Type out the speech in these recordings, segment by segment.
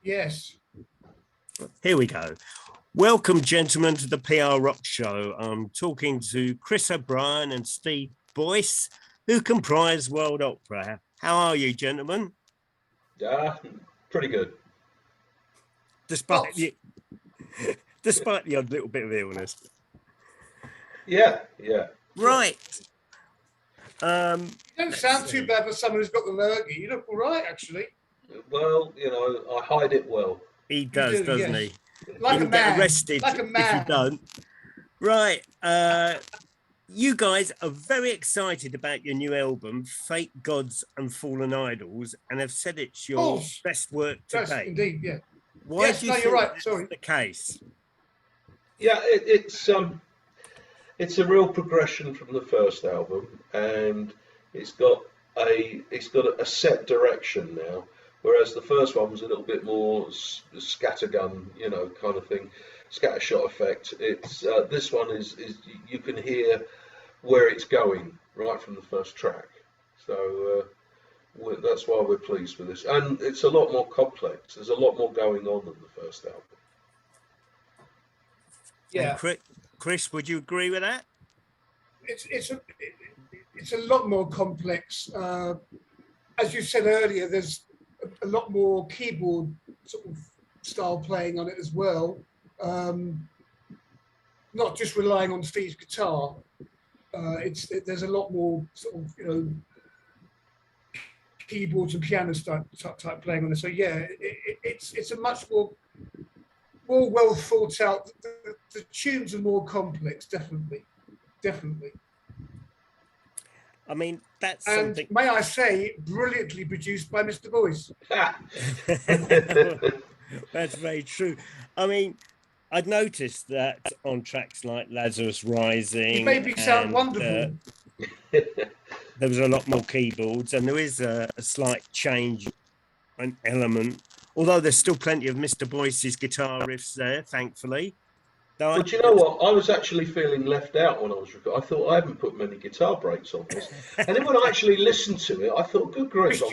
Yes. Here we go. Welcome, gentlemen, to the PR Rock Show. I'm talking to Chris O'Brien and Steve Boyce, who comprise World Opera. How are you, gentlemen? Pretty good. Despite the odd little bit of illness. Yeah. Right. You don't sound too bad for someone who's got the lurgy. You look all right, actually. Well, I hide it well. He does, doesn't yes. he? Like you a man. Get arrested like a man. if you don't. Right. You guys are very excited about your new album, Fake Gods and Fallen Idols, and have said it's your best work to date. Yes, indeed, yeah. Why do you think you're right. that's Sorry. the case? Yeah, it's a real progression from the first album, and it's got a set direction now. Whereas the first one was a little bit more scattergun, kind of thing, scattershot effect. It's this one is you can hear where it's going right from the first track. So that's why we're pleased with this, and it's a lot more complex. There's a lot more going on than the first album. Yeah, and Chris, would you agree with that? It's a lot more complex. As you said earlier, there's a lot more keyboard sort of style playing on it as well. Not just relying on Steve's guitar. There's a lot more sort of keyboards and piano type playing on it. So yeah, it's a much more well thought out. The tunes are more complex, definitely. I mean, that's and something. May I say, brilliantly produced by Mr. Boyce. That's very true. I mean, I'd noticed that on tracks like Lazarus Rising, he made me sound wonderful. There was a lot more keyboards, and there is a slight change, an element. Although there's still plenty of Mr. Boyce's guitar riffs there, thankfully. But you know what? I was actually feeling left out when I was recording. I thought I haven't put many guitar breaks on this, and then when I actually listened to it, I thought, "Good grief!" I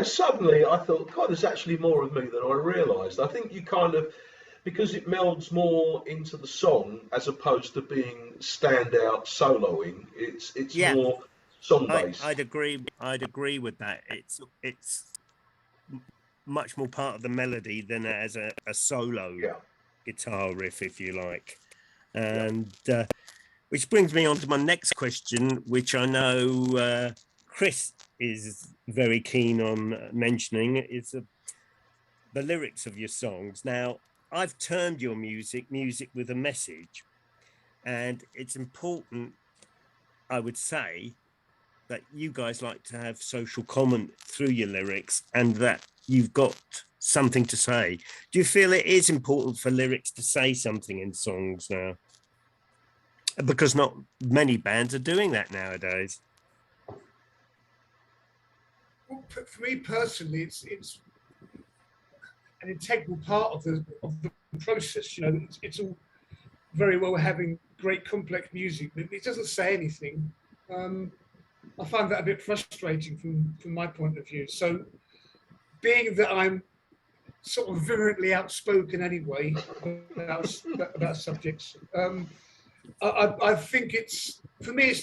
suddenly thought, God, there's actually more of me than I realised. I think you kind of, because it melds more into the song as opposed to being standout soloing. It's more song based. I'd agree with that. It's much more part of the melody than as a solo guitar riff, if you like. And which brings me on to my next question, which I know Chris is very keen on mentioning, is the lyrics of your songs. Now, I've termed your music with a message, and it's important, I would say, that you guys like to have social comment through your lyrics and that you've got something to say. Do you feel it is important for lyrics to say something in songs now? Because not many bands are doing that nowadays. Well, for me personally, it's an integral part of the process. It's all very well having great complex music, but it doesn't say anything. I find that a bit frustrating from my point of view. So, being that I'm sort of virulently outspoken anyway about subjects, I think for me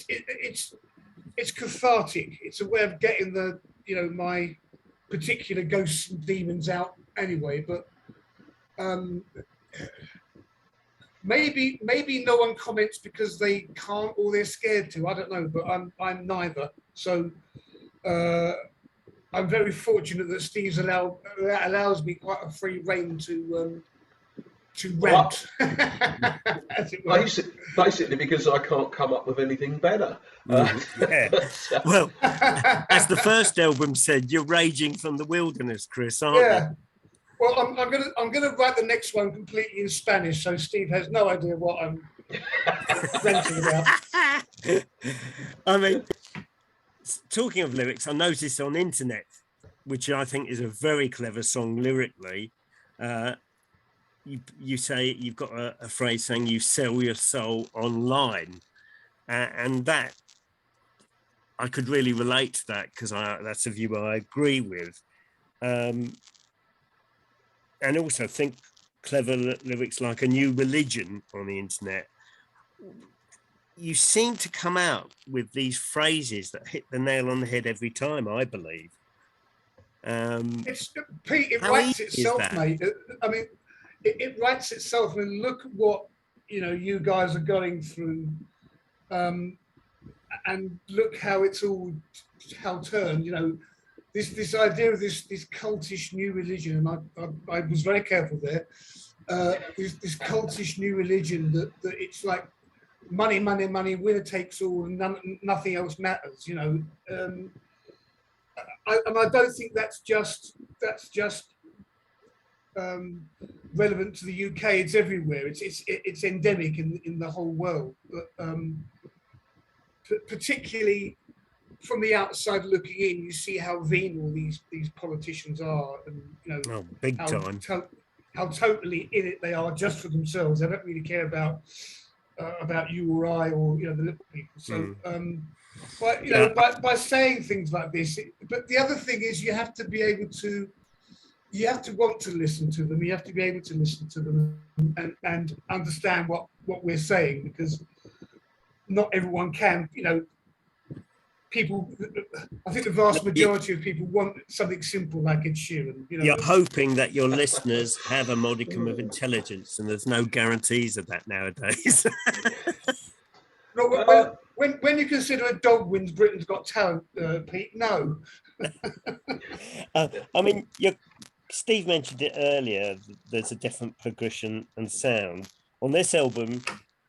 it's cathartic. It's a way of getting my particular ghosts and demons out anyway. But maybe no one comments because they can't or they're scared to. I don't know, but I'm neither. So I'm very fortunate that Steve's allows me quite a free rein to rant. Basically, because I can't come up with anything better. Well, as the first album said, you're raging from the wilderness, Chris, aren't you? Well, I'm gonna write the next one completely in Spanish, so Steve has no idea what I'm ranting about. I mean, talking of lyrics, I noticed on internet, which I think is a very clever song lyrically. You say you've got a phrase saying you sell your soul online, and that I could really relate to that because that's a view I agree with. and also think clever lyrics like A New Religion on the internet, you seem to come out with these phrases that hit the nail on the head every time, I believe. It's Pete, it How writes easy is itself, that? mate. I mean, it writes itself. I mean, look at what you guys are going through, and look how it's all how turned. This idea of this cultish new religion, and I was very careful there. This cultish new religion that it's like money, money, money, winner takes all, and nothing else matters. And I don't think that's just relevant to the UK. It's everywhere. It's endemic in the whole world. But particularly from the outside looking in, you see how venal these politicians are, and Oh, big how time. how totally in it they are just for themselves. They don't really care about you or I or the little people. So, but by saying things like this, but the other thing is you have to be able to. You have to want to listen to them. You have to be able to listen to them and understand what we're saying, because not everyone can. People. I think the vast majority of people want something simple like Ed Sheeran. You're hoping that your listeners have a modicum of intelligence, and there's no guarantees of that nowadays. No, when you consider a dog wins Britain's Got Talent, Pete, no. I mean, Steve mentioned it earlier. There's a different progression and sound on this album.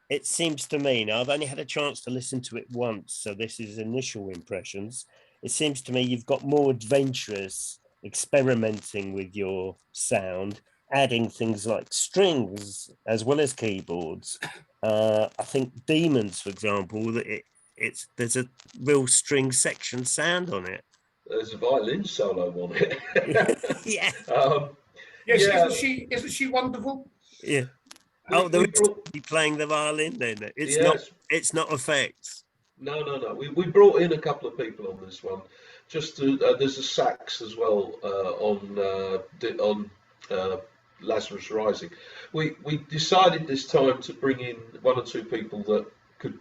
It seems to me, now I've only had a chance to listen to it once, so this is initial impressions. It seems to me you've got more adventurous, experimenting with your sound, adding things like strings as well as keyboards. I think Demons, for example, that there's a real string section sound on it. There's a violin solo on it. Yeah. Yes, yeah. Isn't she wonderful? Yeah. We there brought, is playing the violin then. It's yes. It's not effects. No. We brought in a couple of people on this one. Just to, there's a sax as well on Lazarus Rising. We decided this time to bring in one or two people that could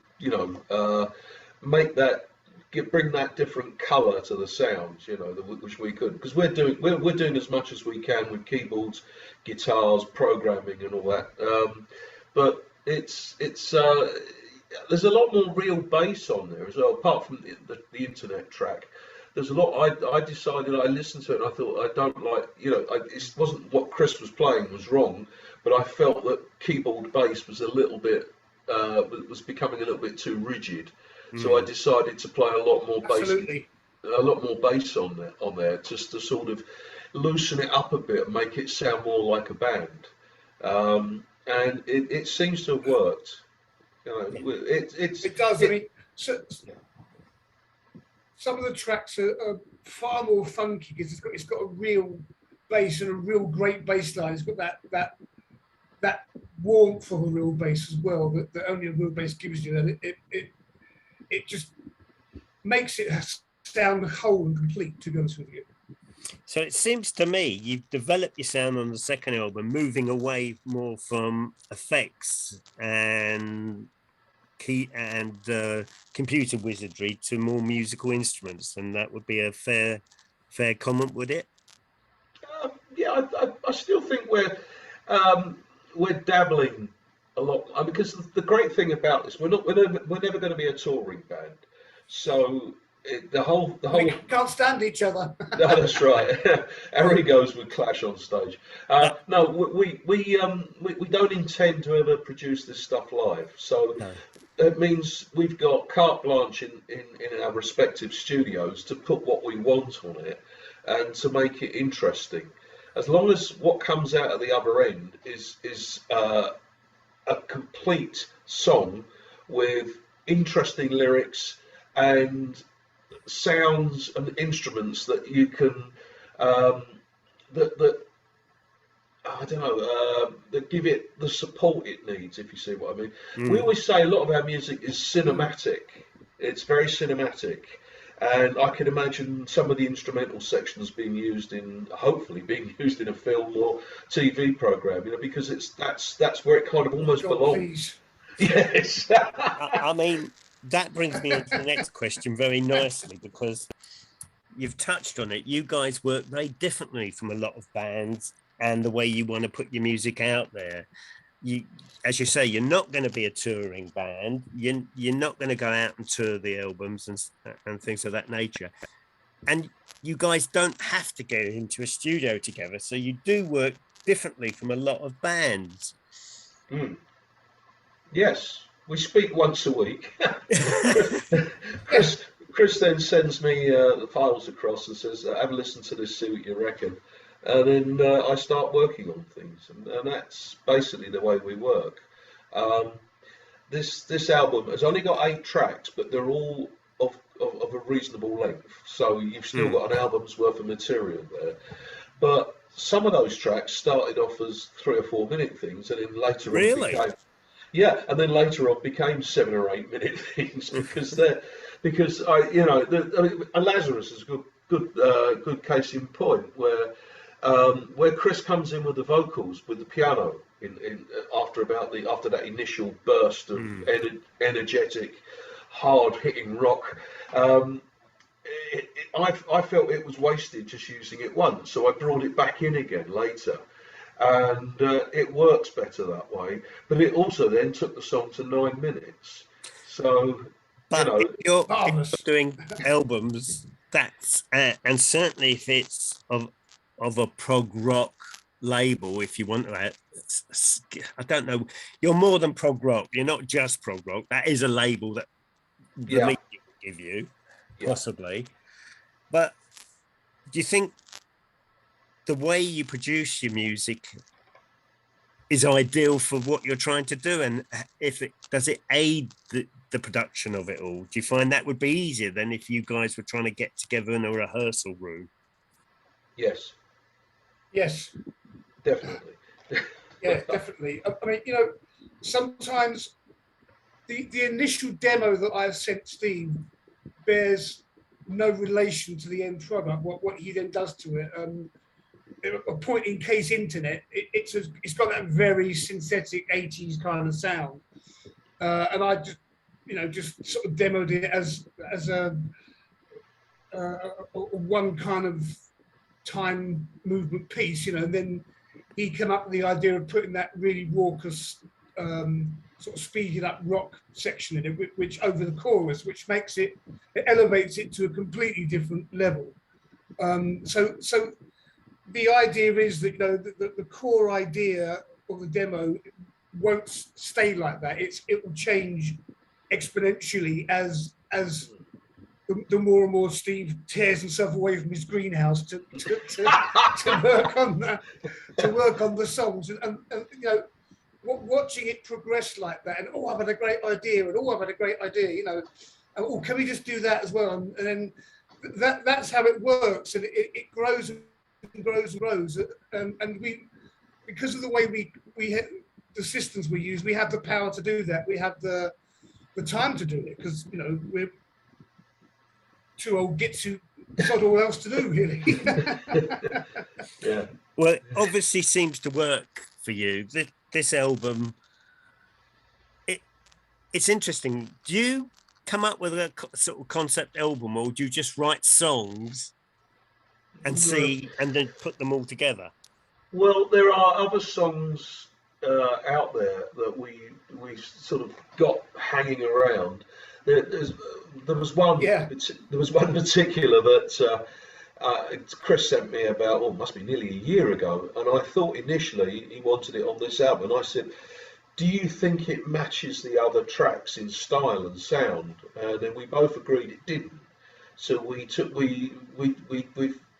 make that bring that different colour to the sounds, which we could, because we're doing as much as we can with keyboards, guitars, programming, and all that. But it's there's a lot more real bass on there as well, apart from the internet track. There's a lot. I decided, I listened to it and I thought, I don't like, it wasn't what Chris was playing was wrong, but I felt that keyboard bass was a little bit was becoming a little bit too rigid. So I decided to play a lot more bass, on there, just to sort of loosen it up a bit and make it sound more like a band. And it seems to have worked. It does. I mean, some of the tracks are far more funky because it's got a real bass and a real great bass line. It's got that warmth of a real bass as well that only a real bass gives you. That it just makes it sound whole and complete, to be honest with you. So it seems to me you've developed your sound on the second album, moving away more from effects and computer wizardry to more musical instruments, and that would be a fair comment, would it? Yeah, I still think we're dabbling a lot, because the great thing about this, we're never going to be a touring band, so we can't stand each other. No, that's right. Our egos would clash on stage. No, we don't intend to ever produce this stuff live, so it means we've got carte blanche in our respective studios to put what we want on it and to make it interesting. As long as what comes out at the other end is a complete song with interesting lyrics and sounds and instruments that you can that I don't know, that give it the support it needs, if you see what I mean. We always say a lot of our music is cinematic. It's very cinematic, And I can imagine some of the instrumental sections hopefully being used in a film or TV program, because that's where it kind of almost God, belongs. please. Yes. I mean, that brings me on to the next question very nicely, because you've touched on it. You guys work very differently from a lot of bands, and the way you want to put your music out there. As you say, you're not going to be a touring band. You're not going to go out and tour the albums and things of that nature. And you guys don't have to get into a studio together. So you do work differently from a lot of bands. Mm. Yes, we speak once a week. Chris then sends me the files across and says, "Have a listen to this, see what you reckon." And then I start working on things, and that's basically the way we work. This album has only got 8 tracks, but they're all of a reasonable length. So you've still got an album's worth of material there. But some of those tracks started off as 3 or 4 minute things, and then later Really? on became 7 or 8 minute things because Lazarus is a good case in point where Chris comes in with the vocals with the piano after that initial burst of energetic, hard hitting rock. I felt it was wasted just using it once, so I brought it back in again later. And it works better that way, but it also then took the song to 9 minutes. So, but if you're doing albums, and certainly if it's of a prog rock label, if you want to, I don't know, you're more than prog rock. You're not just prog rock. That is a label that the media will give you, possibly. But do you think the way you produce your music is ideal for what you're trying to do, and does it aid the production of it all? Do you find that would be easier than if you guys were trying to get together in a rehearsal room? Yes, definitely. Yeah, definitely. I mean, sometimes the initial demo that I've sent Steve bears no relation to the end product, what he then does to it. A point in case internet, it's got that very synthetic 80s kind of sound, and I just sort of demoed it as a one kind of time movement piece, and then he came up with the idea of putting that really raucous sort of speeded up rock section in it, which over the chorus, which makes it elevates it to a completely different level. So the idea is that the core idea of the demo won't stay like that. It will change exponentially as the more and more Steve tears himself away from his greenhouse to work on the songs, and watching it progress like that, and I've had a great idea, and I've had a great idea, and can we just do that as well, and then that's how it works, and it grows and grows and grows, and we, because of the way we have the systems we use, we have the power to do that. We have the time to do it because we're too old get to sod all else to do, really. Yeah. Well, it obviously seems to work for you. This album, it's interesting. Do you come up with a sort of concept album, or do you just write songs and see and then put them all together? Well, there are other songs out there that we sort of got hanging around. There was one. Yeah. There was one particular that Chris sent me about. Well, it must be nearly a year ago, and I thought initially he wanted it on this album. And I said, "Do you think it matches the other tracks in style and sound?" And then we both agreed it didn't. So we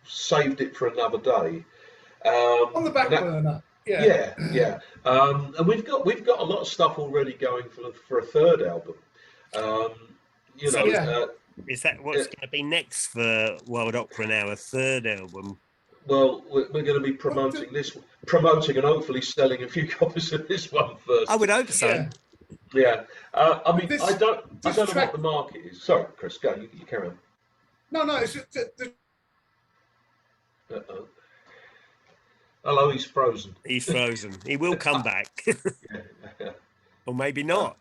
saved it for another day. On the back burner. Yeah. And we've got a lot of stuff already going for a third album. Is that what's going to be next for Wild Opera now? A third album? Well, we're going to be promoting and hopefully selling a few copies of this one first. I would hope so. Yeah. I mean, I don't know what the market is. Sorry, Chris, go. You carry on. No, it's Uh-oh. Hello, he's frozen. He's frozen. He will come back, Yeah. or maybe not.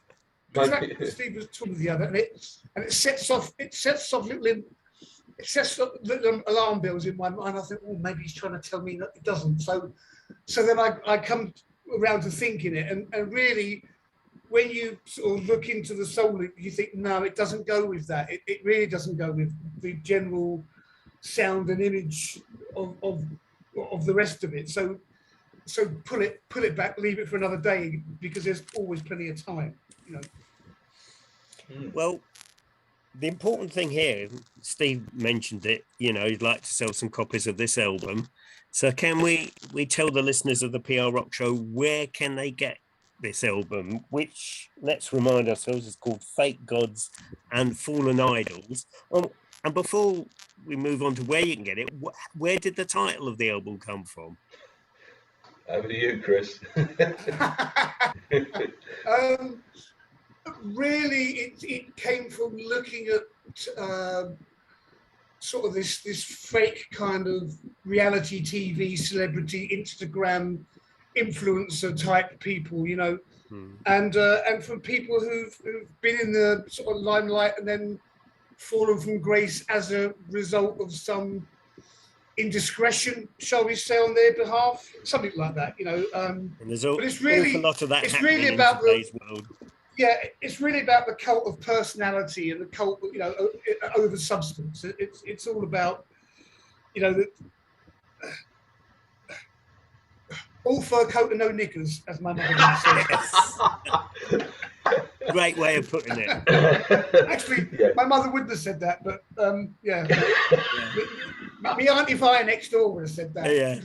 exactly Maybe. what Steve was talking the other, and it sets off little alarm bells in my mind. I think, oh, maybe he's trying to tell me that it doesn't. So then I come around to thinking it, and really, when you sort of look into the soul, you think, no, it doesn't go with that. It really doesn't go with the general sound and image of the rest of it. So pull it back, leave it for another day, because there's always plenty of time, you know. Well, the important thing here, Steve mentioned it, you know, he'd like to sell some copies of this album. So can we tell the listeners of the PR Rock Show, where can they get this album, which, let's remind ourselves, is called Fake Gods and Fallen Idols. And before we move on to where you can get it, where did the title of the album come from? Over to you, Chris. Really, it came from looking at sort of this fake kind of reality TV, celebrity, Instagram influencer type people, you know, and from people who've been in the sort of limelight and then fallen from grace as a result of some indiscretion, shall we say, on their behalf, something like that, you know. And there's but it's really, a lot of that. It's really about today's world. Yeah, it's really about the cult of personality and the cult, you know, over substance. It's all about, you know, all fur coat and no knickers, as my mother would say. Great way of putting it. Actually, my mother wouldn't have said that, but yeah. Me Auntie Fire next door would have said that. Yeah.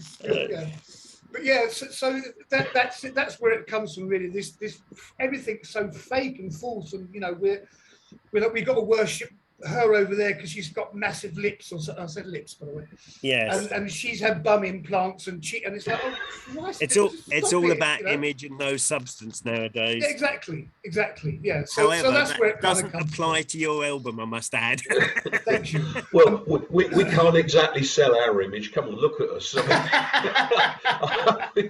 But yeah, so that's where it comes from, really. This everything's so fake and false, and you know we've got to worship her over there because she's got massive lips, or I said lips, by the way. Yes. And she's had bum implants and it's like, oh Christ, it's all about, you know? Image and no substance nowadays. Yeah, exactly. Yeah. So that's where it doesn't apply to your album, I must add. Thank you. Well, we can't exactly sell our image. Come on, look at us. I mean,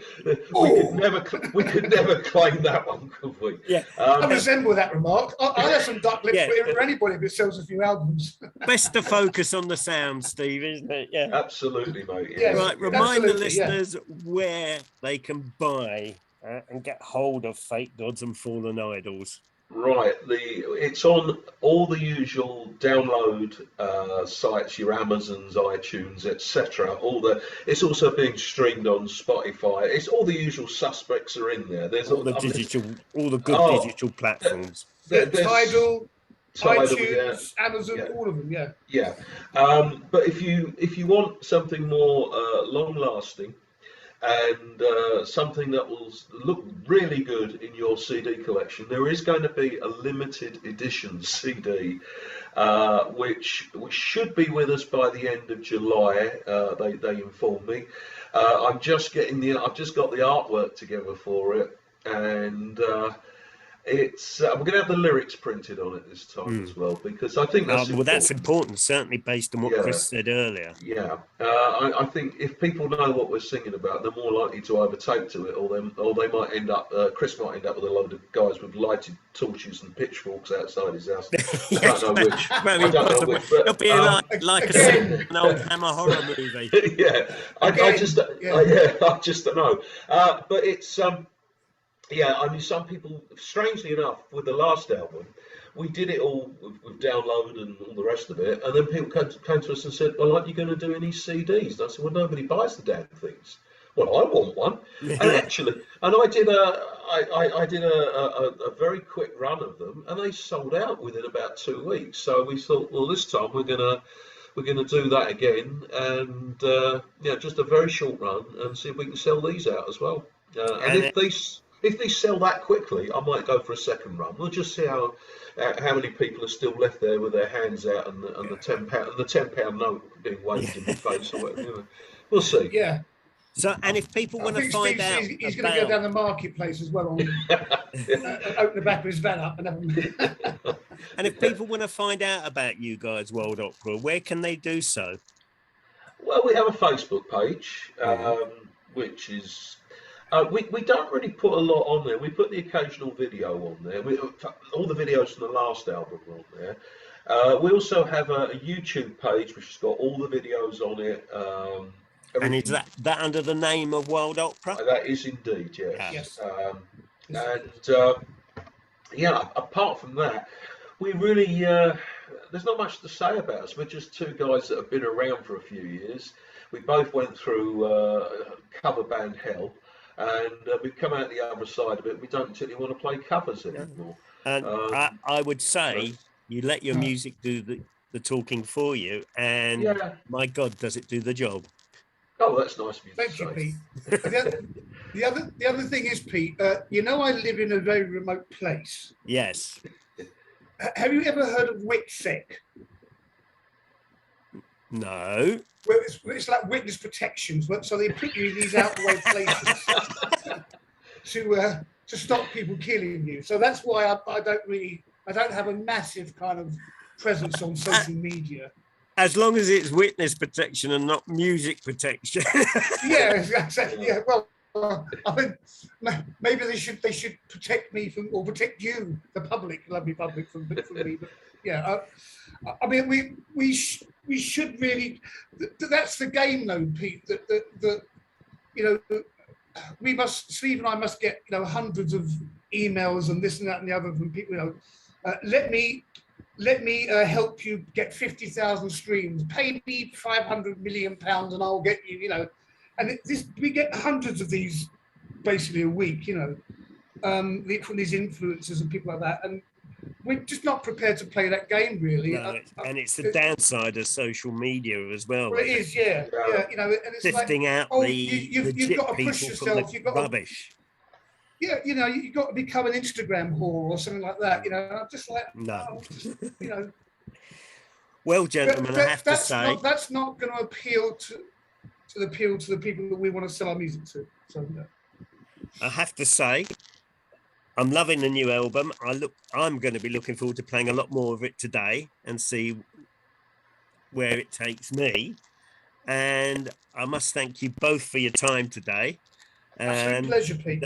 we could never claim that one, could we? Yeah. I resemble that remark. I have some duck lips for anybody if it sells a few albums. Best to focus on the sound, Steve, isn't it? Yeah. Absolutely, mate. Yeah. Right. Remind the listeners where they can buy and get hold of Fake Gods and Fallen Idols. Right, it's on all the usual download sites, your Amazons, iTunes, etc. It's also being streamed on Spotify. It's all the usual suspects are in there. There's all the good digital platforms. Tidal, iTunes, yeah. Amazon, all of them. Yeah. Yeah, but if you want something more long-lasting, and something that will look really good in your CD collection, there is going to be a limited edition CD, which should be with us by the end of July. They informed me. I've just got the artwork together for it, and we're going to have the lyrics printed on it this time as well, because I think that's important. That's important, certainly based on what Chris said earlier. Yeah, I think if people know what we're singing about, they're more likely to either take to it, or they might end up. Chris might end up with a load of guys with lighted torches and pitchforks outside his house. I don't know which. I don't know which. But it'll be like an old Hammer horror movie. Yeah, I just don't know. But it's yeah, I mean, some people, strangely enough, with the last album, we did it all with download and all the rest of it, and then people came to us and said, well, aren't you going to do any CDs? And I said, well, nobody buys the damn things. Well, I want one. And actually, I did a very quick run of them, and they sold out within about 2 weeks. So we thought, well, this time we're gonna do that again, and just a very short run, and see if we can sell these out as well. And if they sell that quickly, I might go for a second run. We'll just see how many people are still left there with their hands out and the £10 note being waved in the face or whatever. We'll see. Yeah. So, and if people I want to think find Steve out says he's going to go down the marketplace as well and open the back of his van up and have them. and if people want to find out about you guys, World Opera, where can they do so? Well, we have a Facebook page, which is we don't really put a lot on there. We put the occasional video on there. All the videos from the last album are on there. We also have a YouTube page which has got all the videos on it. And is that under the name of World Opera? That is indeed, yes. Yes. Yeah, apart from that, we really there's not much to say about us. We're just two guys that have been around for a few years. We both went through cover band hell, and we've come out the other side of it. We don't particularly want to play covers anymore. And I would say you let your music do the talking for you, and my God, does it do the job? Oh, that's nice of you. Thank you, Pete. The other thing is, Pete, you know I live in a very remote place. Yes. Have you ever heard of WITSEC? No. Well, it's like witness protections, so they put you in these out of the way places to stop people killing you. So that's why I don't have a massive kind of presence on social media. As long as it's witness protection and not music protection. Yeah, exactly. Yeah, well, I mean, maybe they should protect me from, or protect you, the public, lovely public, from me. But yeah, I mean, we should really. That's the game, though, Pete. That you know, Steve and I must get hundreds of emails and this and that and the other from people. Let me help you get 50,000 streams. Pay me £500 million and I'll get you. And we get hundreds of these basically a week. From these influencers and people like that, and we're just not prepared to play that game, really. No, and it's the downside of social media as well. Well, it is, yeah. And it's sifting like, out you've got to push yourself. You've got rubbish. You've got to become an Instagram whore or something like that. I'm just like, no. Oh, Well, gentlemen, I have to say that's not going to appeal to the people that we want to sell our music to. So, I have to say, I'm loving the new album. I'm going to be looking forward to playing a lot more of it today and see where it takes me. And I must thank you both for your time today. Absolute pleasure, Pete.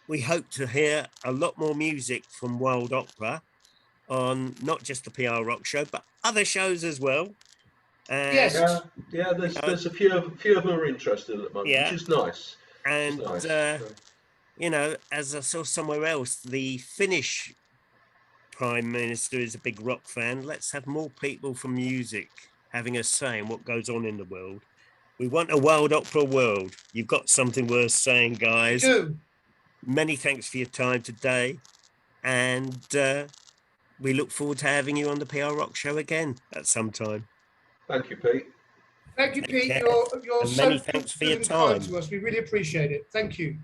We hope to hear a lot more music from Wild Opera on not just the PR Rock Show, but other shows as well. Yes. There's a few of them are interested at the moment, which is nice. And as I saw somewhere else, the Finnish Prime Minister is a big rock fan. Let's have more people from music having a say in what goes on in the world. We want a Wild Opera world. You've got something worth saying, guys. We do. Many thanks for your time today. And we look forward to having you on the PR Rock Show again at some time. Thank you, Pete. Thank you, Pete. care. You're And so many thanks for your time. to us. We really appreciate it. Thank you.